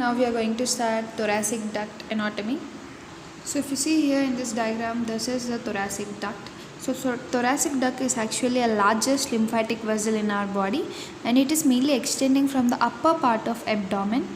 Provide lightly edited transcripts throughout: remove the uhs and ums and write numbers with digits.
Now we are going to start thoracic duct anatomy. So if you see here in this diagram, this is the thoracic duct. So thoracic duct is actually a largest lymphatic vessel in our body, and it is mainly extending from the upper part of abdomen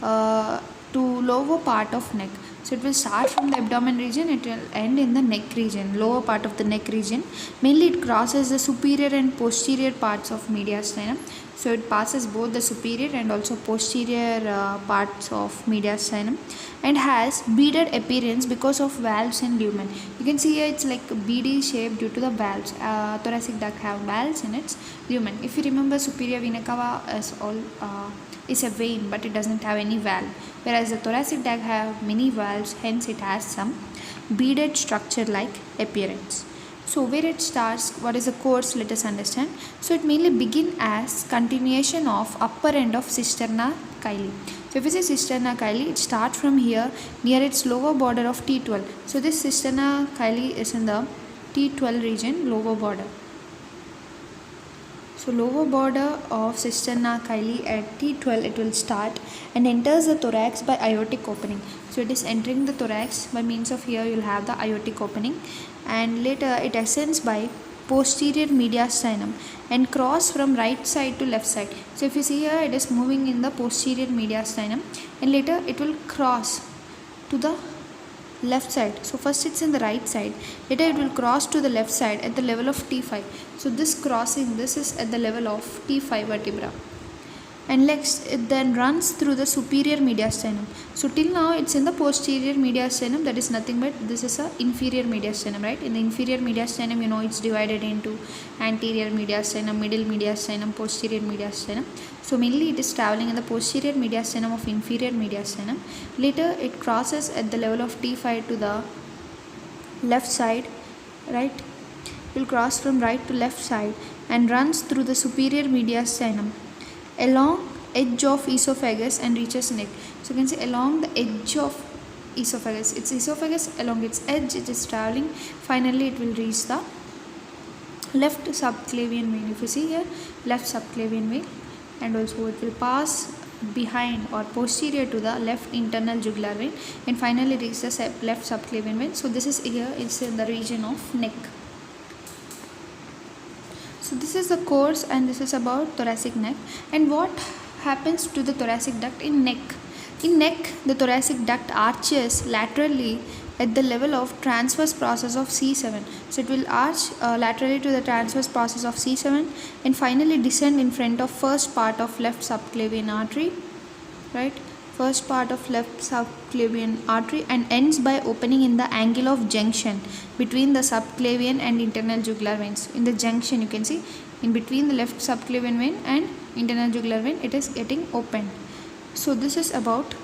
to lower part of neck. So it will start from the abdomen region, it will end in the neck region, lower part of the neck region. Mainly it crosses the superior and posterior parts of mediastinum. So it passes both the superior and also posterior parts of mediastinum, and has beaded appearance because of valves and lumen. You can see here it's like a beady shape due to the valves. Thoracic duct have valves in its lumen. If you remember, superior vena cava is a vein, but it doesn't have any valve, whereas the thoracic duct have many valves, hence it has some beaded structure like appearance. So where it starts, what is the course, let us understand. So it mainly begin as continuation of upper end of cisterna chyli. So if you say cisterna chyli, it starts from here near its lower border of T12. So this cisterna chyli is in the T12 region, lower border. So lower border of cisterna chyli at T12, it will start and enters the thorax by aortic opening. So it is entering the thorax by means of, here you will have the aortic opening, and later it ascends by posterior mediastinum and cross from right side to left side. So if you see here, it is moving in the posterior mediastinum, and later it will cross to the left side. So first it's in the right side, later it will cross to the left side at the level of T5. So this crossing, this is at the level of T5 vertebra, and next it then runs through the superior mediastinum. So till now it's in the posterior mediastinum, that is nothing but this is a inferior mediastinum, right? In the inferior mediastinum, you know, it's divided into anterior mediastinum, middle mediastinum, posterior mediastinum. So mainly it is traveling in the posterior mediastinum of inferior mediastinum. Later it crosses at the level of T5 to the left side, right? It will cross from right to left side and runs through the superior mediastinum along edge of esophagus and reaches neck. So you can see along the edge of esophagus, its esophagus, along its edge it is traveling. Finally it will reach the left subclavian vein. If you see here, left subclavian vein, and also it will pass behind or posterior to the left internal jugular vein, and finally reach the left subclavian vein. So this is here, it's in the region of neck. So this is the course, and this is about thoracic neck. And what happens to the thoracic duct in neck? In neck, the thoracic duct arches laterally at the level of transverse process of C7. So it will arch laterally to the transverse process of C7 and finally descend in front of first part of left subclavian artery, right? First part of left subclavian artery, and ends by opening in the angle of junction between the subclavian and internal jugular veins. In the junction, you can see in between the left subclavian vein and internal jugular vein, it is getting opened. So this is about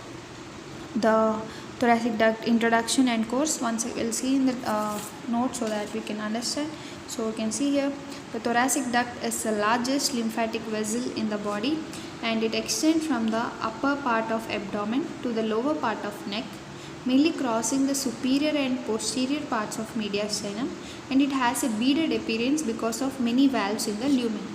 the thoracic duct introduction and course. Once I will see in the note so that we can understand. So you can see here, the thoracic duct is the largest lymphatic vessel in the body, and it extends from the upper part of abdomen to the lower part of neck, mainly crossing the superior and posterior parts of mediastinum, and it has a beaded appearance because of many valves in the lumen.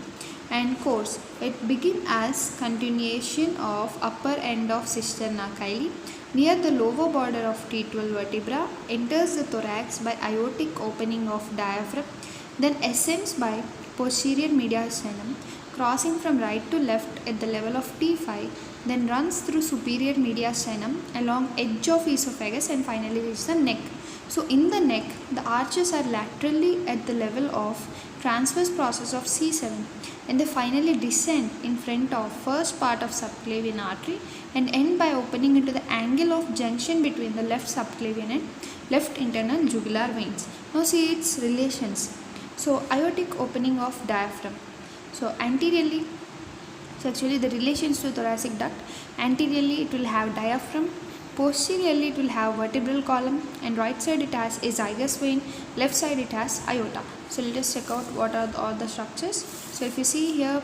And course, it begins as continuation of upper end of cisterna chyli near the lower border of T12 vertebra, enters the thorax by aortic opening of diaphragm, then ascends by posterior mediastinum, crossing from right to left at the level of T5, then runs through superior mediastinum along edge of esophagus and finally reaches the neck. So in the neck, the arches are laterally at the level of transverse process of C7, and they finally descend in front of first part of subclavian artery and end by opening into the angle of junction between the left subclavian and left internal jugular veins. Now see its relations. So aortic opening of diaphragm. So anteriorly, so actually the relations to thoracic duct, anteriorly it will have diaphragm, posteriorly it will have vertebral column, and right side it has azygous vein, left side it has aorta. So let us check out what are all the structures. So if you see here,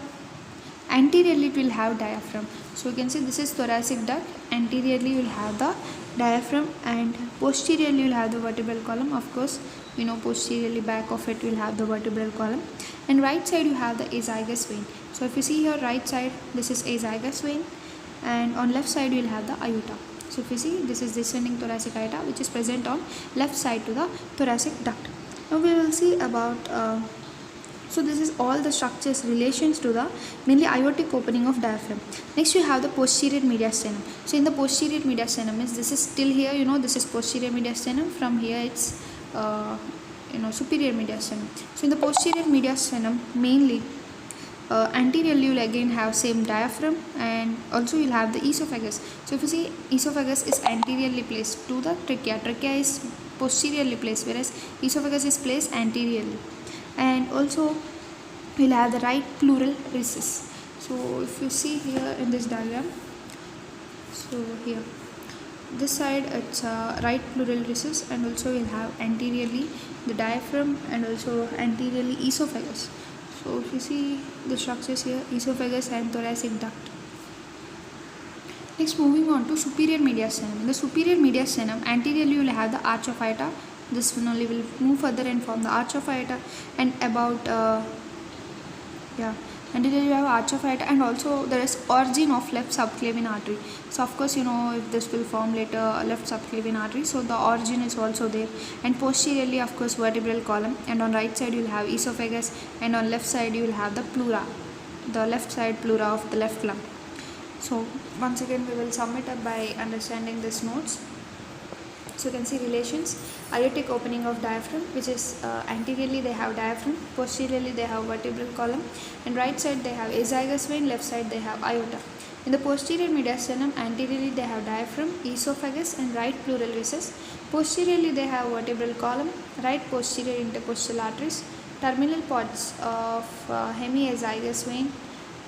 anteriorly it will have diaphragm. So you can see this is thoracic duct, anteriorly you will have the diaphragm, and posteriorly you will have the vertebral column. Of course, you know, posteriorly back of it will have the vertebral column, and right side you have the azygous vein. So if you see here, right side, this is azygous vein, and on left side you will have the aorta. So if you see, this is descending thoracic aorta which is present on left side to the thoracic duct. Now we will see about so this is all the structures relations to the mainly aortic opening of diaphragm. Next you have the posterior mediastinum. So in the posterior mediastinum is, this is still here, this is posterior mediastinum. From here it's superior mediastinum. So in the posterior mediastinum mainly anteriorly you will again have same diaphragm, and also you will have the esophagus. So if you see, esophagus is anteriorly placed to the trachea. Trachea is posteriorly placed, whereas esophagus is placed anteriorly. And also we will have the right pleural recess. So if you see here in this diagram, so here this side it's right pleural recess, and also you'll have anteriorly the diaphragm and also anteriorly esophagus. So if you see the structures here, esophagus and thoracic duct. Next, moving on to superior mediastinum. In the superior mediastinum, anteriorly you will have the arch of aorta. This one only will move further and form the arch of aorta, and about anteriorly you have arch of aorta, and also there is origin of left subclavian artery. So of course if this will form later left subclavian artery, so the origin is also there. And posteriorly of course vertebral column, and on right side you will have esophagus, and on left side you will have the pleura, the left side pleura of the left lung. So once again we will sum it up by understanding these notes. So you can see relations: aortic opening of diaphragm, which is anteriorly they have diaphragm, posteriorly they have vertebral column, and right side they have azygous vein, left side they have aorta. In the posterior mediastinum, anteriorly they have diaphragm, esophagus and right pleural recess. Posteriorly they have vertebral column, right posterior intercostal arteries, terminal parts of hemiazygous vein,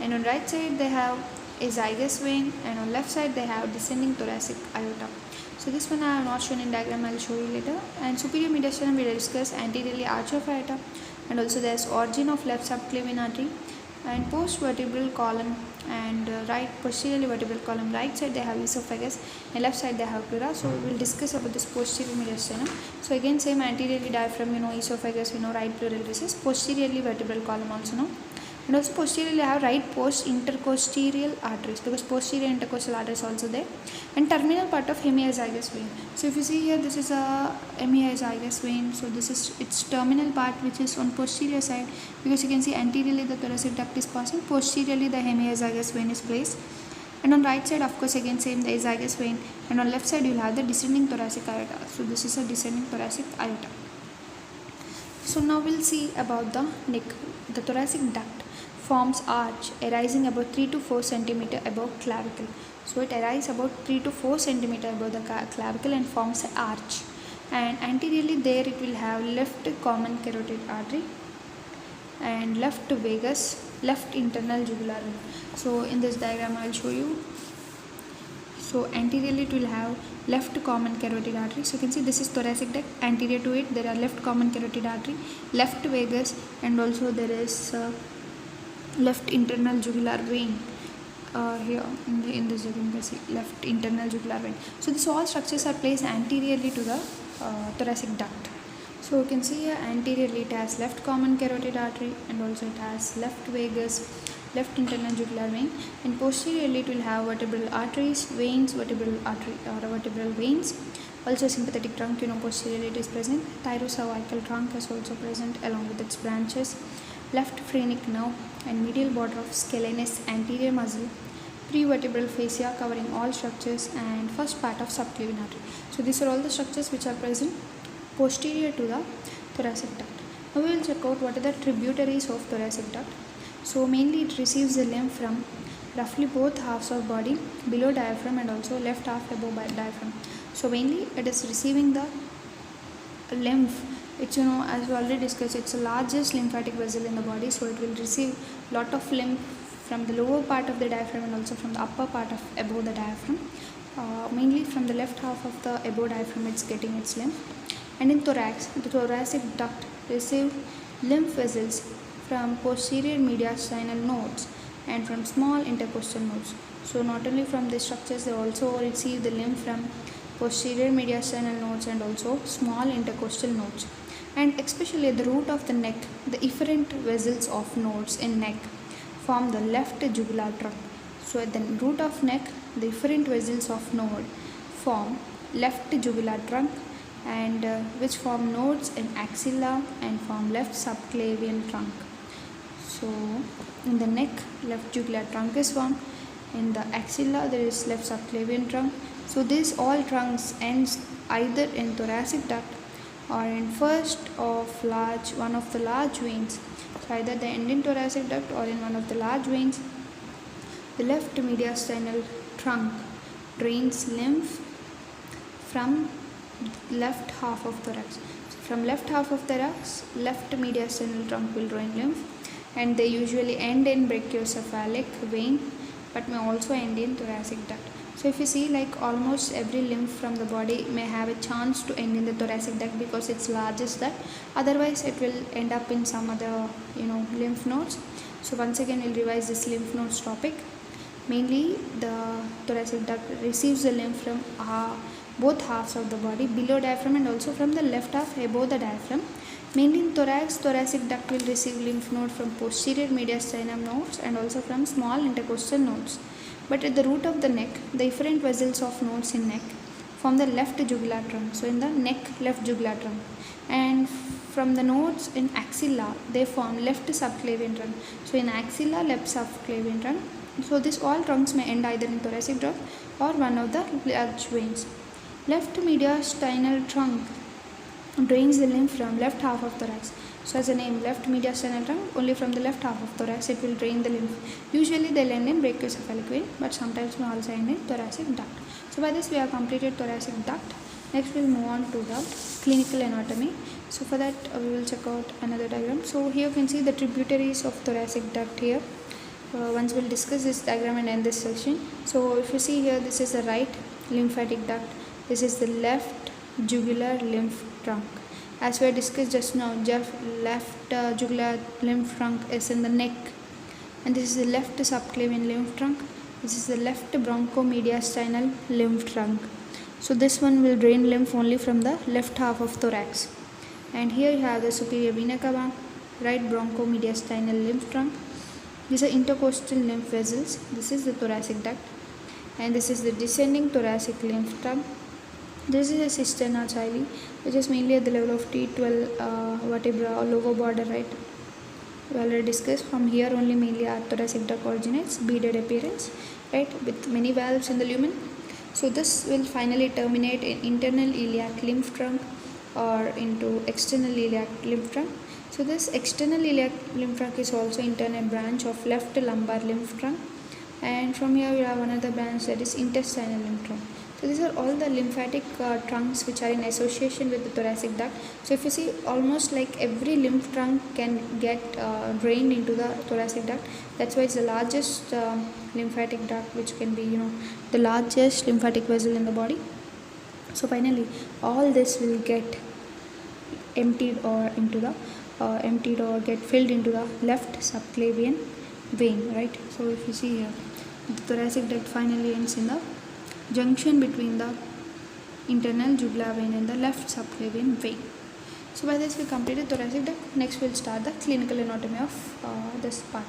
and on right side they have azygous vein, and on left side they have descending thoracic aorta. So this one I have not shown in diagram, I will show you later. And superior mediastinum we will discuss anteriorly arch of aorta, and also there is origin of left subclavian artery, and post vertebral column, and right posteriorly vertebral column, right side they have esophagus, and left side they have pleura. So we will discuss about this posterior mediastinum. So again same, anteriorly diaphragm, esophagus, right pleural recess, posteriorly vertebral column also and also posteriorly I have right post intercostal arteries, because posterior intercostal arteries also there, and terminal part of hemiazygous vein. So if you see here, this is a hemiazygous vein, so this is its terminal part which is on posterior side, because you can see anteriorly the thoracic duct is passing, posteriorly the hemiazygous vein is placed, and on right side of course again same, the azygous vein, and on left side you will have the descending thoracic aorta. So this is a descending thoracic aorta. So now we'll see about the neck. The thoracic duct forms arch arising about 3 to 4 cm above clavicle. So it arises about 3 to 4 cm above the clavicle and forms an arch. And anteriorly there it will have left common carotid artery and left vagus, left internal jugular vein. So in this diagram I will show you. So anteriorly it will have left common carotid artery. So you can see this is thoracic duct. Anterior to it there are left common carotid artery, left vagus, and also there is left internal jugular vein. Here in this diagram you can see left internal jugular vein. So these all structures are placed anteriorly to the thoracic duct. So you can see here anteriorly it has left common carotid artery, and also it has left vagus, left internal jugular vein, and posteriorly it will have vertebral arteries, veins, vertebral artery or vertebral veins. Also sympathetic trunk, posteriorly it is present. Thyrocervical trunk is also present along with its branches. Left phrenic nerve and medial border of scalenus anterior muscle, prevertebral fascia covering all structures, and first part of subclavian artery. So these are all the structures which are present posterior to the thoracic duct. Now we will check out what are the tributaries of thoracic duct. So mainly it receives the lymph from roughly both halves of body, below diaphragm and also left half above diaphragm. So mainly it is receiving the lymph. It's as we already discussed, it's the largest lymphatic vessel in the body, so it will receive lot of lymph from the lower part of the diaphragm and also from the upper part of above the diaphragm. Mainly from the left half of the above diaphragm it's getting its lymph. And in thorax, the thoracic duct receive lymph vessels from posterior mediastinal nodes and from small intercostal nodes. So not only from these structures, they also receive the lymph from posterior mediastinal nodes and also small intercostal nodes. And especially at the root of the neck, the efferent vessels of nodes in neck form the left jugular trunk. So at the root of neck, different vessels of node form left jugular trunk and which form nodes in axilla and form left subclavian trunk. So in the neck, left jugular trunk is formed. In the axilla, there is left subclavian trunk. So these all trunks ends either in thoracic duct or in first of one of the large veins. So either they end in thoracic duct or in one of the large veins. The left mediastinal trunk drains lymph from left half of thorax. So from left half of thorax, left mediastinal trunk will drain lymph, and they usually end in brachiocephalic vein but may also end in thoracic duct. So if you see, like almost every lymph from the body may have a chance to end in the thoracic duct because it's largest duct, otherwise it will end up in some other lymph nodes. So once again we'll revise this lymph nodes topic. Mainly the thoracic duct receives the lymph from both halves of the body, below diaphragm and also from the left half above the diaphragm. Mainly in thorax, thoracic duct will receive lymph node from posterior mediastinum nodes and also from small intercostal nodes. But at the root of the neck, the efferent vessels of nodes in neck form the left jugular trunk. So in the neck, left jugular trunk. And from the nodes in axilla, they form left subclavian trunk. So in axilla, left subclavian trunk. So these all trunks may end either in thoracic duct or one of the large veins. Left mediastinal trunk drains the lymph from left half of thorax. So as the name, left mediastinal trunk, only from the left half of thorax it will drain the lymph. Usually they'll end in brachiocephalic vein, but sometimes may also end in thoracic duct. So by this we have completed thoracic duct. Next we'll move on to the clinical anatomy. So for that we will check out another diagram. So here you can see the tributaries of thoracic duct here. Once we'll discuss this diagram and end this session. So if you see here, this is the right lymphatic duct, this is the left jugular lymph trunk. As we discussed just now, left jugular lymph trunk is in the neck, and this is the left subclavian lymph trunk. This is the left bronchomediastinal lymph trunk. So this one will drain lymph only from the left half of thorax. And here you have the superior vena cava, right bronchomediastinal lymph trunk. These are intercostal lymph vessels. This is the thoracic duct, and this is the descending thoracic lymph trunk. This is a cisterna chyli, which is mainly at the level of T12 vertebra or lower border, right? We already discussed. From here only mainly our thoracic duct originates, beaded appearance, right, with many valves in the lumen. So this will finally terminate in internal iliac lymph trunk or into external iliac lymph trunk. So this external iliac lymph trunk is also internal branch of left lumbar lymph trunk, and from here we have another branch, that is intestinal lymph trunk. So these are all the lymphatic trunks which are in association with the thoracic duct. So if you see, almost like every lymph trunk can get drained into the thoracic duct. That's why it's the largest lymphatic duct, which can be the largest lymphatic vessel in the body. So finally all this will get emptied or get filled into the left subclavian vein, right? So if you see here, the thoracic duct finally ends in the junction between the internal jugular vein and the left subclavian vein. So by this we completed thoracic duct. Next we'll start the clinical anatomy of this part.